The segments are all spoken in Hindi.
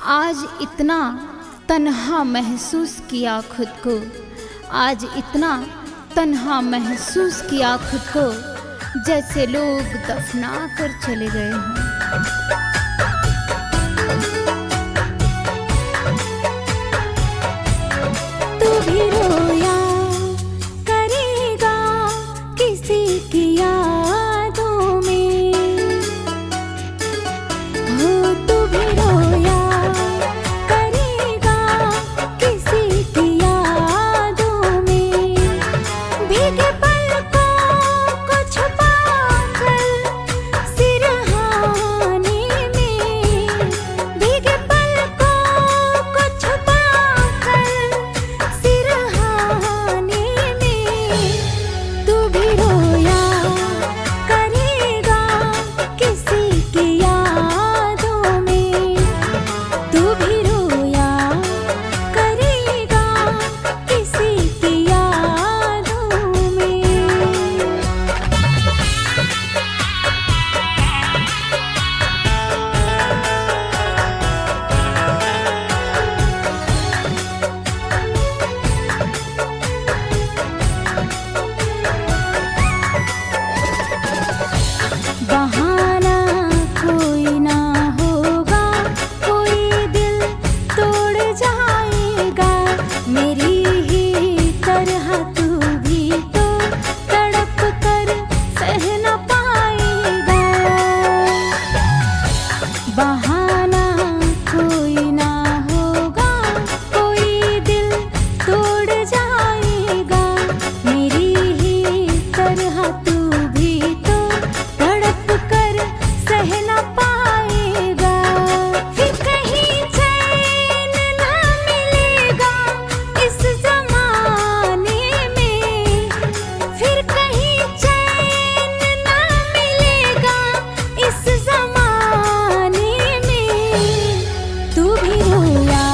आज इतना तन्हा महसूस किया खुद को, आज इतना तन्हा महसूस किया खुद को, जैसे लोग दफना कर चले गए हों। तू भी रोया करेगा किसी की यादों में, हो तू भी रोया करेगा किसी की यादों में। भीगे पलकों को छुपाकर सिरहाने में, भीगे पलकों को छुपाकर सिरहाने में। तू भी रोया करेगा किसी की यादों में, तू भी रोया करेगा किसी की यादों में। बहाना कोई ना होगा, कोई दिल तोड़ जाएगा। मेरी ही तरह तू भी तो तड़प कर सह न पाएगा। बहाना कोई ना होगा, कोई दिल तोड़ जाएगा। मेरी ही तरह तू भी तो तड़प कर सह न पाएगा। फिर कहीं चैन न मिलेगा इस जमाने में, फिर कहीं चैन न मिलेगा इस जमाने में। तू भी रोया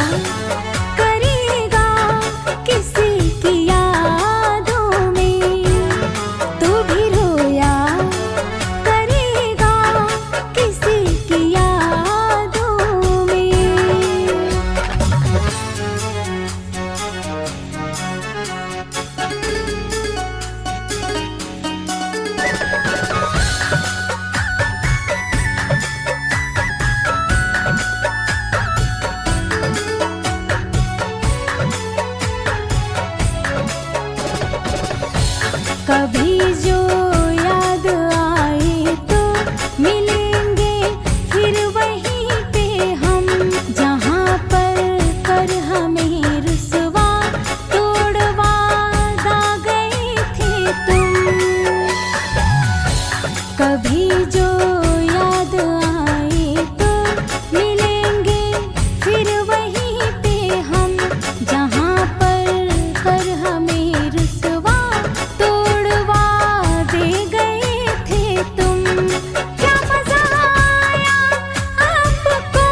करेगा किसी की यादों में, तू भी रोया करेगा किसी की यादों में। कभी जो याद आए तो मिलेंगे फिर वहीं पे हम, जहाँ पर कर हमें रुसवा तोड़वा दा गए थे तुम। कभी जो याद आए तो मिलेंगे फिर वहीं पे हम, जहाँ पर कर हमें रुसवा तोड़वा दे गए थे तुम। क्या मजा आया आपको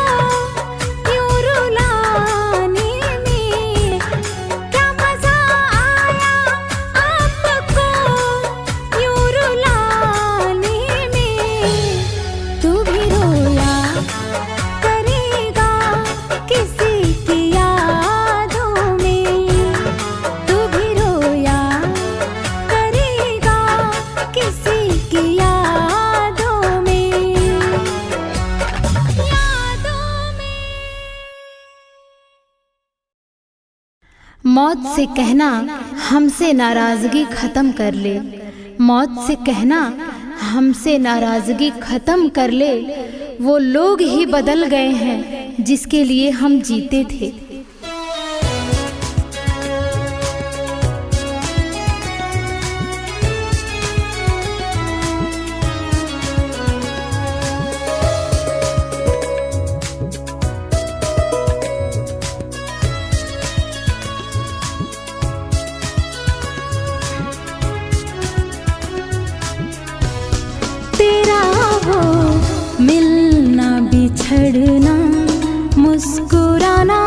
यूं रुलाने में, क्या मजा आया आपको यूं रुलाने में। तू भी रोया करेगा किसी की यादों में, तू भी रोया करेगा किसी की यादों में, यादों में। मौत से कहना हमसे नाराजगी खत्म कर ले, मौत से कहना हमसे नाराजगी खत्म कर ले। वो लोग ही बदल गए हैं जिसके लिए हम जीते थे। तेरा वो मिलना बिछड़ना मुस्कुराना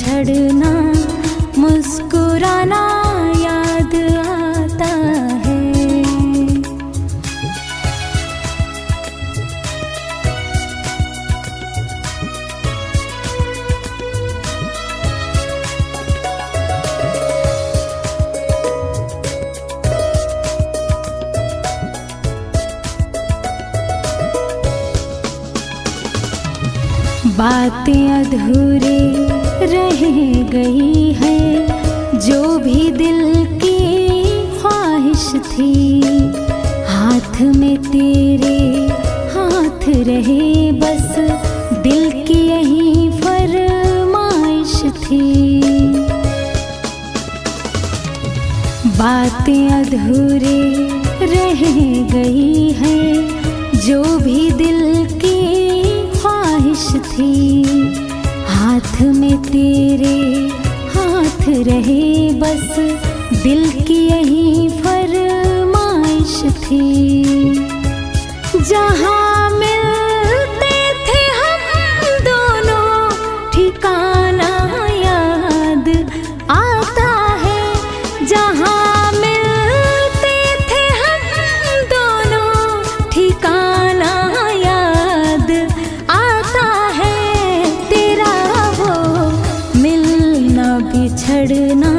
बिछड़ना मुस्कुराना याद आता है। बातें अधूरे रह गई है, जो भी दिल की ख्वाहिश थी। हाथ में तेरे हाथ रहे, बस दिल की यही फरमाइश थी। बातें अधूरे रह गई है, जो भी दिल की ख्वाहिश थी। हाथ में तेरे हाथ रहे, बस दिल की यही फरमाइश थी। जहाँ मिलते थे हम दोनों ठिकाना याद आता है। जहाँ मिलते थे हम दोनों ठिकाना याद आता है। तेरा वो मिलना बिछड़ना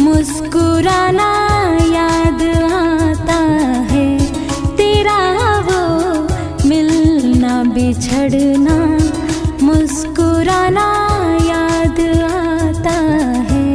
मुस्कुराना याद आता है। तेरा वो मिलना बिछड़ना मुस्कुराना याद आता है।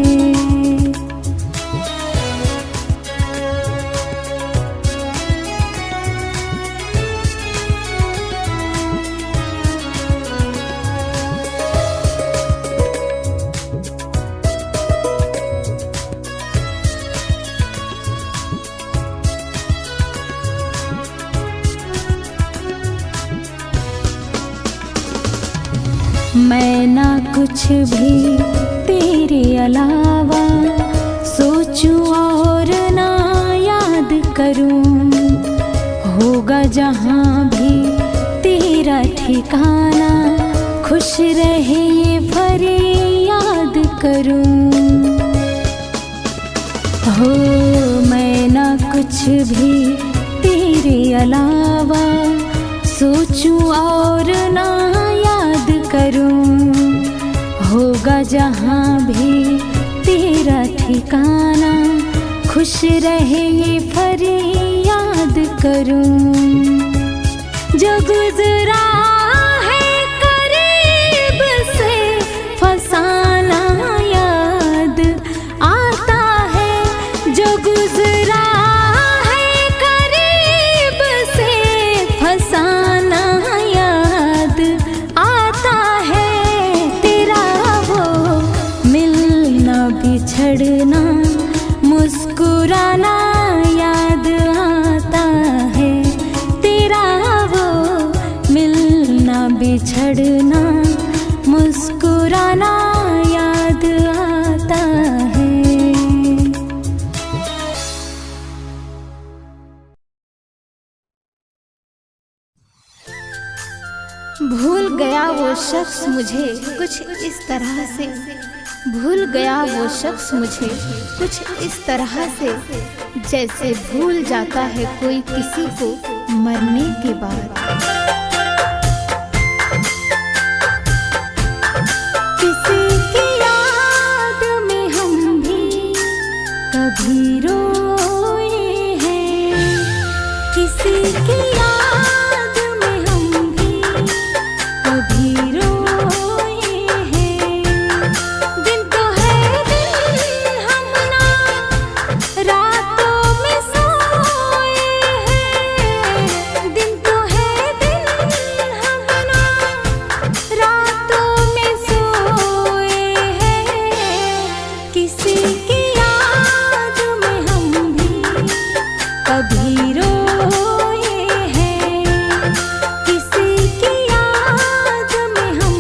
मैं ना कुछ भी तेरे अलावा सोचूं और ना याद करूं। होगा जहाँ भी तेरा ठिकाना, खुश रहे ये फरियाद करूं। हो मैं ना कुछ भी तेरे अलावा सोचूं और ना याद करूं। होगा जहाँ भी तेरा ठिकाना, खुश रहे ये फरियाद करूं। जो गुजरा है करीब से फसाना याद आता है। जो गुजरा है करीब से फसाना याद आता है। तेरा वो मिलना बिछड़ना मुस्कुराना याद आता है। तेरा वो मिलना बिछड़ना मुस्कुराना याद आता है। भूल गया वो शख्स मुझे कुछ इस तरह से, भूल गया वो शख्स मुझे कुछ इस तरह से, जैसे भूल जाता है कोई किसी को मरने के बाद। किसी की याद में हम भी कभी रोए हैं। किसी की याद में हम भी कभी रोए हैं। दिन तो है दिन हम ना रातों में सोए हैं। दिन तो है दिन हम ना रातों में सोए हैं। किसी की याद में हम भी कभी रोए हैं। किसी की याद में हम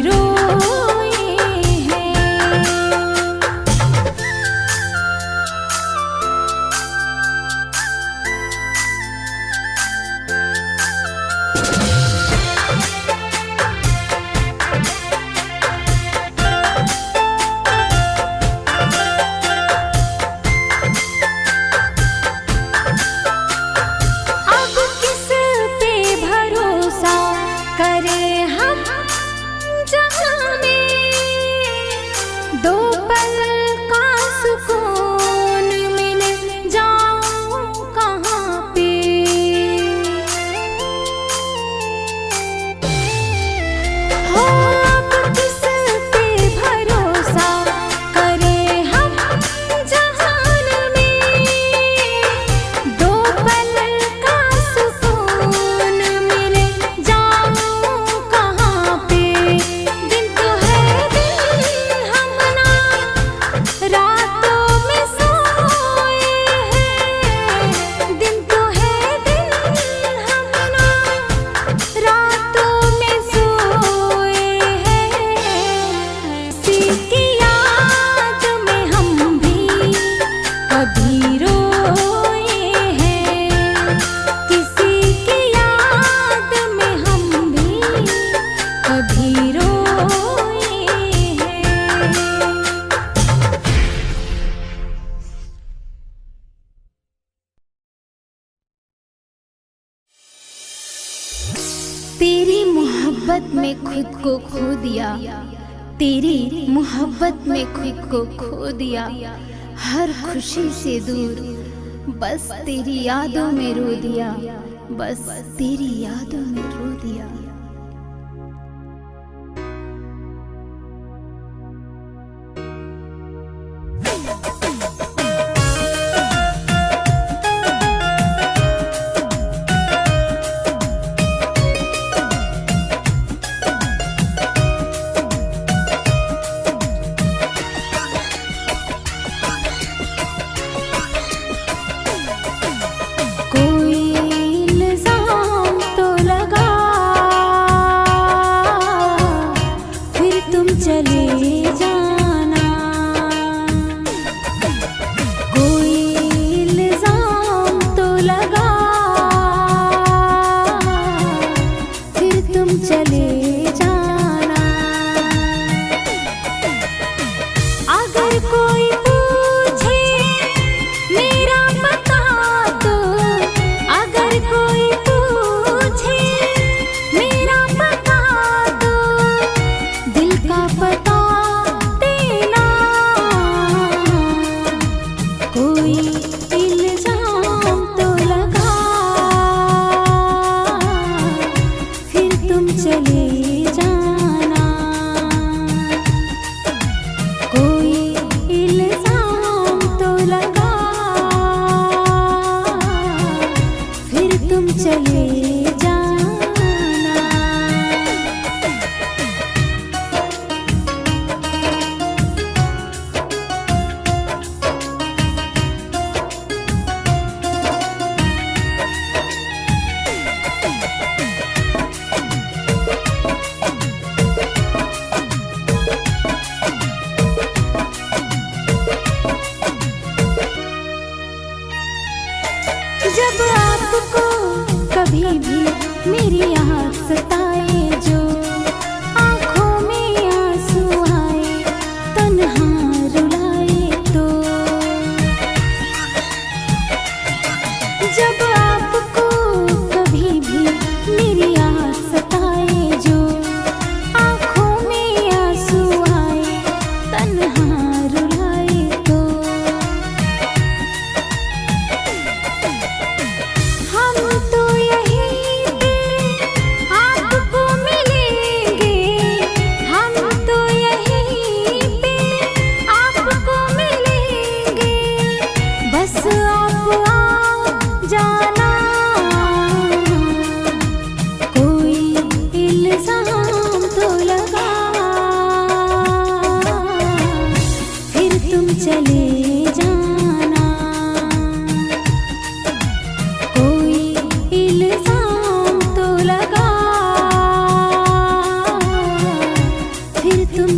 रोए हैं। अब किस पे भरोसा करें हम जहाँ में दो पल का सुकून मिल जाऊं कहाँ पे। हो अब किस पे भरोसा करें हम जहान में दो पल का सुकून मिल जाऊं कहाँ पे। दिन तो है दिन हम ना रातों में सोए हैं। दिन तो है दिन हम ना रातों में सोए हैं। किसी की याद में हम भी कभी रोए हैं। किसी की याद में हम भी कभी रोए हैं। तेरी मोहब्बत में खुद को खो दिया, तेरी मोहब्बत में खुद को खो दिया। हर खुशी से दूर बस तेरी यादों में रो दिया, बस तेरी यादों में रो दिया। कोई इल्ज़ाम तो लगा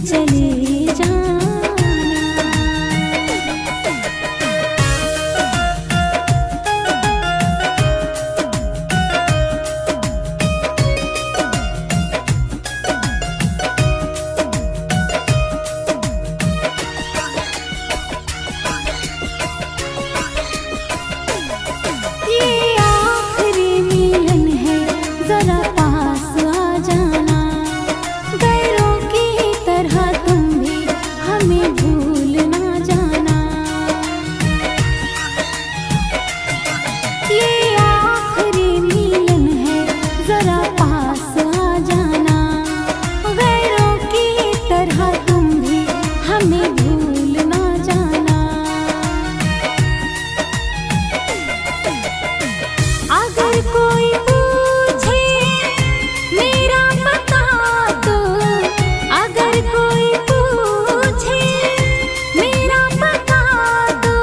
चले जाना। ये आखिरी मिलन है, जरा पास आ जाना। गैरों की तरह तुम भी हमें भूल ना जाना। ये आखिरी मिलन है, जरा पास आ जाना। गैरों की तरह तुम भी हमें भूल ना जाना। अगर कोई पूछे मेरा पता तो, अगर कोई पूछे मेरा पता तो,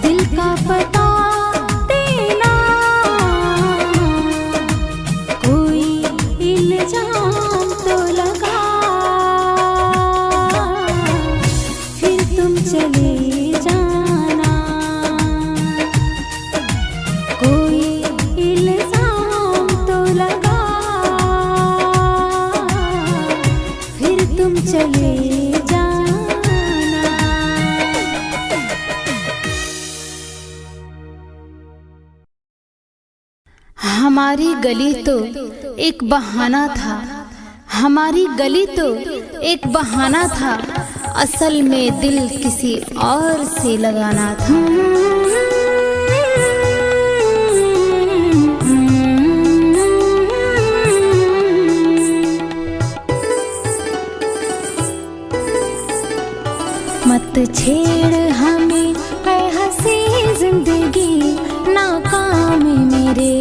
दिल का पता देना। कोई इल्जाम तो लगा, फिर तुम चले जाना। कोई इल्जाम तो लगा, फिर तुम चले जाना। हमारी गली तो एक बहाना था, हमारी गली तो एक बहाना था, असल में दिल किसी और से लगाना था। मत छेड़ हमें ऐ हंसी जिंदगी, नाकाम मेरे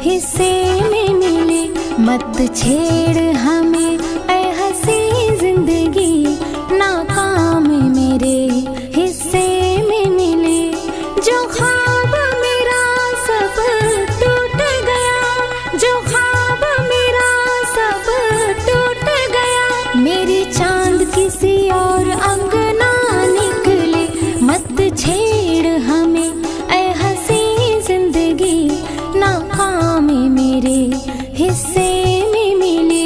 हिस्से में मिले। मत छेड़ हमें ऐ हंसी जिंदगी, नाकाम मेरे हिस्से में मिले। जो ख्वाब मेरा सब टूट गया, जो ख्वाब मेरा सब टूट गया। मेरी चांद किसी और अंगना निकले। मत छेड़ हमें ऐ हंसी जिंदगी, नाकाम मेरे हिस्से में मिले।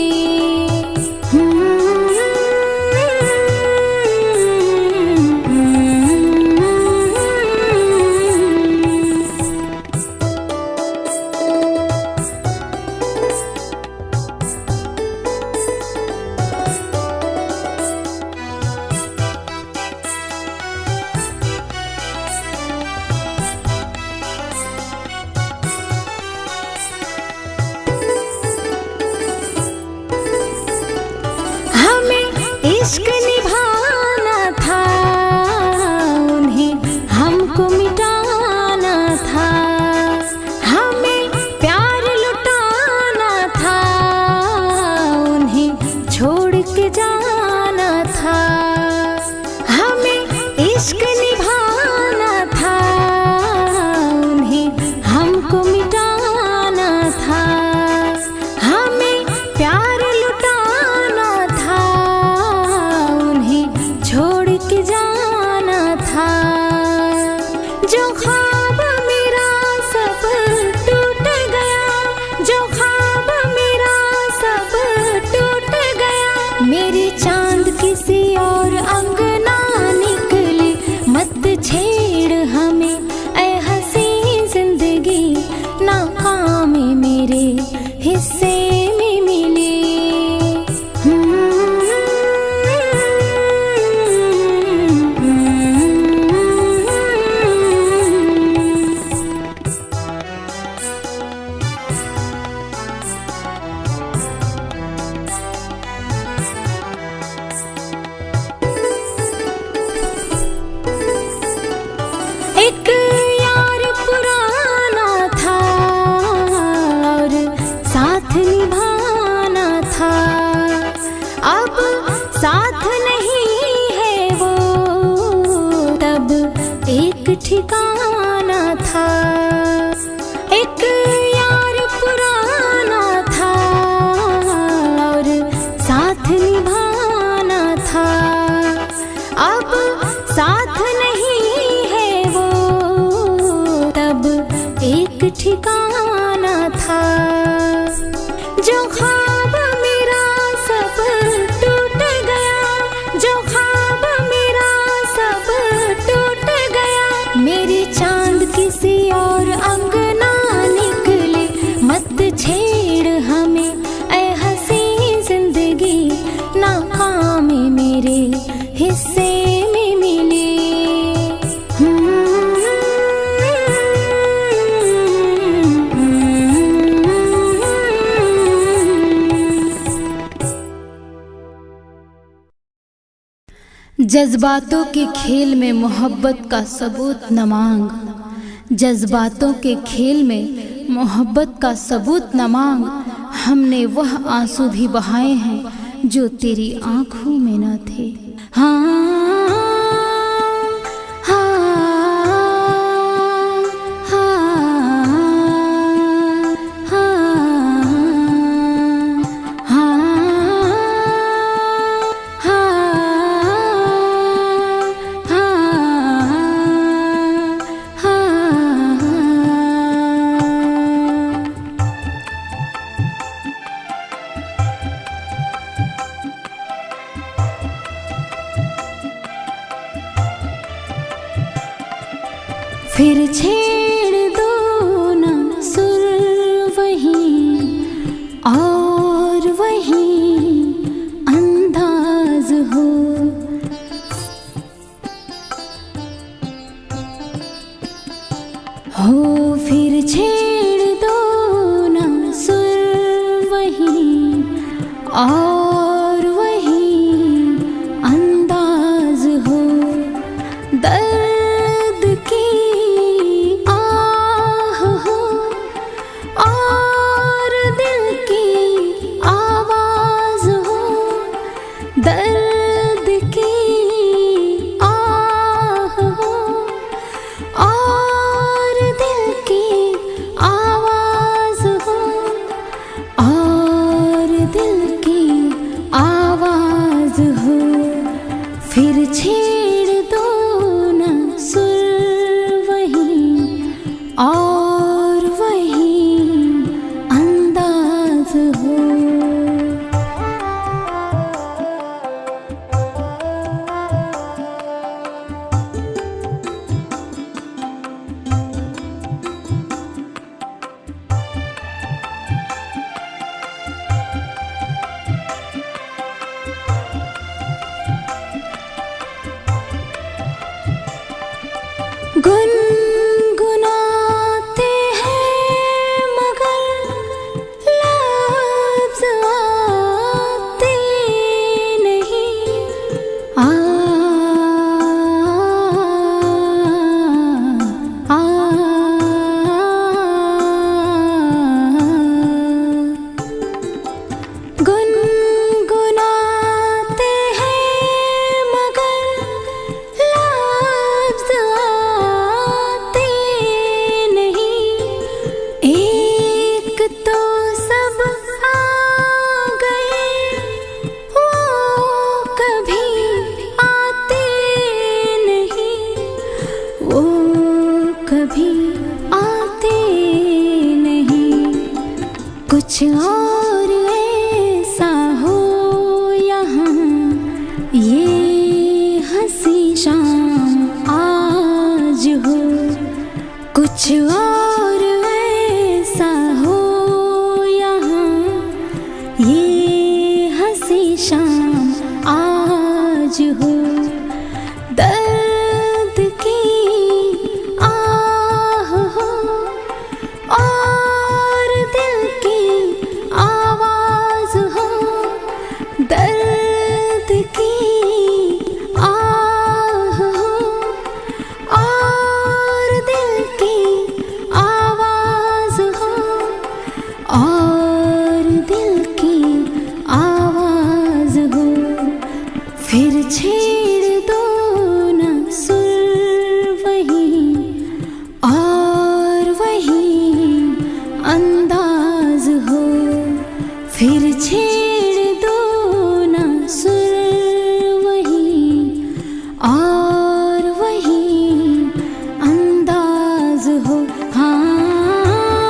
इश्क निभाना था, उन्हें हमको मिटाना था। हमें प्यार लुटाना था, उन्हें छोड़ के जाना था। हमें इश्क निभाना था, उन्हें हमको मिटाना था। हमें प्यार लुटाना था, छोड़ के जाना था। जो ख्वाब मेरा सब टूट गया, जो ख्वाब मेरा सब टूट गया। मेरी चांद किसी और अंगना निकली। मत छेड़ हमें ऐ हंसी जिंदगी, नाकाम मेरे हिस्से में मिले। एक यार पुराना था और साथ निभाना था। अब साथ नहीं है वो, तब एक ठिकाना था। एक यार पुराना था और साथ निभाना ठिकाना था। जो ख्वाब मेरा सब टूट गया, जो ख्वाब मेरा सब टूट गया। मेरे चांद किसी और अंगना निकले, मत छेड़ हमें ऐ हंसी जिंदगी, नाकामी मेरे हिस्से में मिले। जज्बातों के खेल में मोहब्बत का सबूत न मांग, जज्बातों के खेल में मोहब्बत का सबूत न मांग। हमने वह आंसू भी बहाए हैं जो तेरी आंखों में न थे। फिर छेड़ दो ना सुर वही और वही अंदाज हो। फिर छेड़ दो ना सुर वही और वही अंदाज हो। दर्द की और दिल की आवाज हो। दर्द की आह हो और दिल की आवाज हो, और दिल की आवाज हो। फिर छेड़ दो ना सुर वही और वही अंदाज हो। गुनगुनाते हैं मगर लफ्ज़ आते नहीं। गुनगुनाते हैं मगर लफ्ज़ आते नहीं। एक तो सब आ गए, वो कभी आते नहीं, वो कभी आते नहीं। कुछ और ऐसा हो यहाँ, ये हंसी शाम आज हो। कुछ और ऐसा हो यहाँ, ये हंसी शाम आज हो। दर्द की आह हो और दिल की आवाज हो। दर्द की आह हो और दिल की आवाज हो, और दिल की आवाज हो। फिर छेड़ दो ना सुर वही और वही अंदाज हो। फिर छेड़ दो ना सुर वही और वही अंदाज हो। हाँ।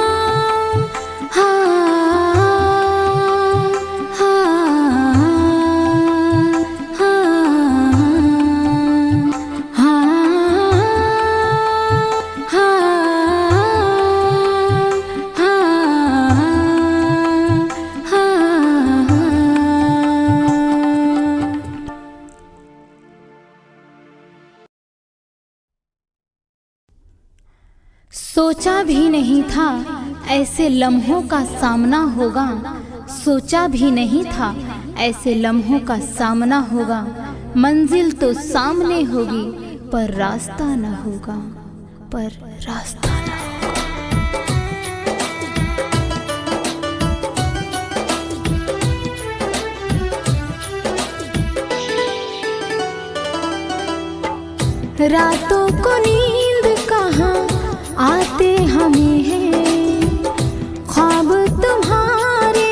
सोचा भी नहीं था ऐसे लम्हों का सामना होगा, सोचा भी नहीं था ऐसे लम्हों का सामना होगा। मंजिल तो सामने होगी पर रास्ता न होगा, पर रास्ता न होगा। रातों को नींद कहाँ आते हमें हैं, ख्वाब तुम्हारे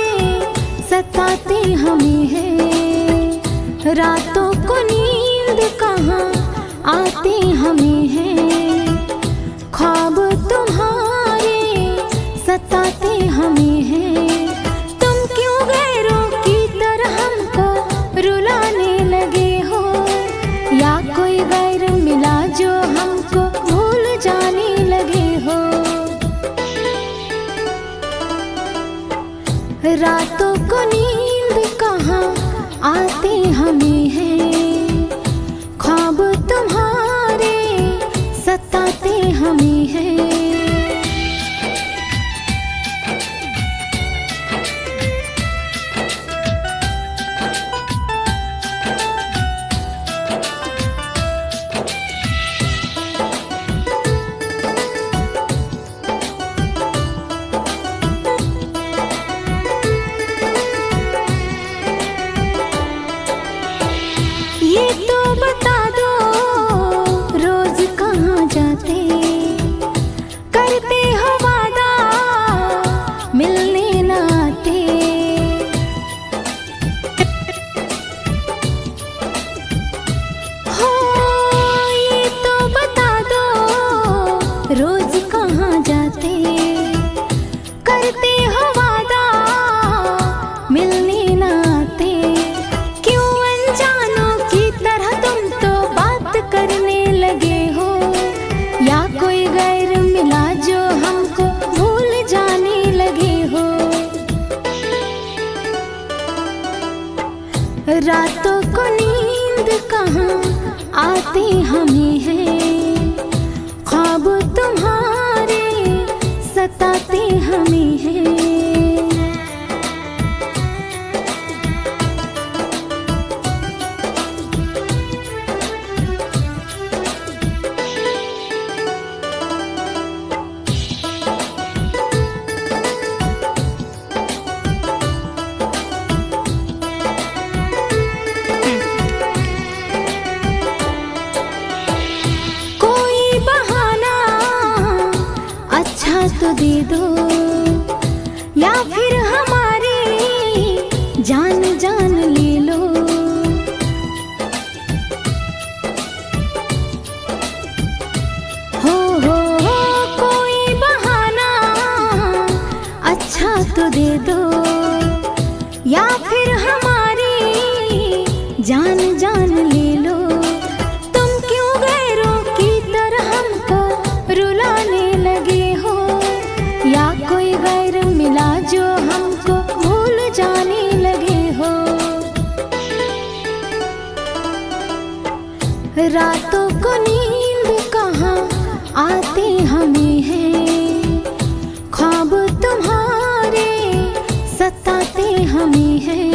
सताते हमें हैं। रातों को नींद कहाँ आते हमें हैं, ख्वाब तुम्हारे सताते हमें हैं। तुम क्यों गैरों की तरह हमको रुलाने लगे हो, या कोई गैर मिला जो हमको भूल जाने लगे हो। रातों को नींद कहाँ आते हमें हैं, ख्वाब तुम्हारे सताते हमें हैं। ये तो बता दो रोज कहाँ जाते, करते हो वादा मिलने न आते। हो ये तो बता दो रोज कहाँ जाते, करते हो वादा मिलने न आते। क्यों अनजानों की तरह तुम तो बात करने लगे हो, या कोई गैर मिला जो हमको भूल जाने लगे हो। रातों को नींद कहाँ आते हमें हैं, ख्वाब तुम्हारे सताते हमें हैं। कोई बहाना अच्छा तो दे दो, या फिर हमारी जान जान ले लो। हो कोई बहाना अच्छा तो दे दो, या फिर हमारी जान जान ले लो। तुम क्यों गैरों की तरह हमको रुलाने लगे हो, या कोई गैर मिला जो हमको भूल जाने लगे हो। रातों को नींद कहाँ आते हमें हैं, ख्वाब तुम्हारे सताते हमें हैं।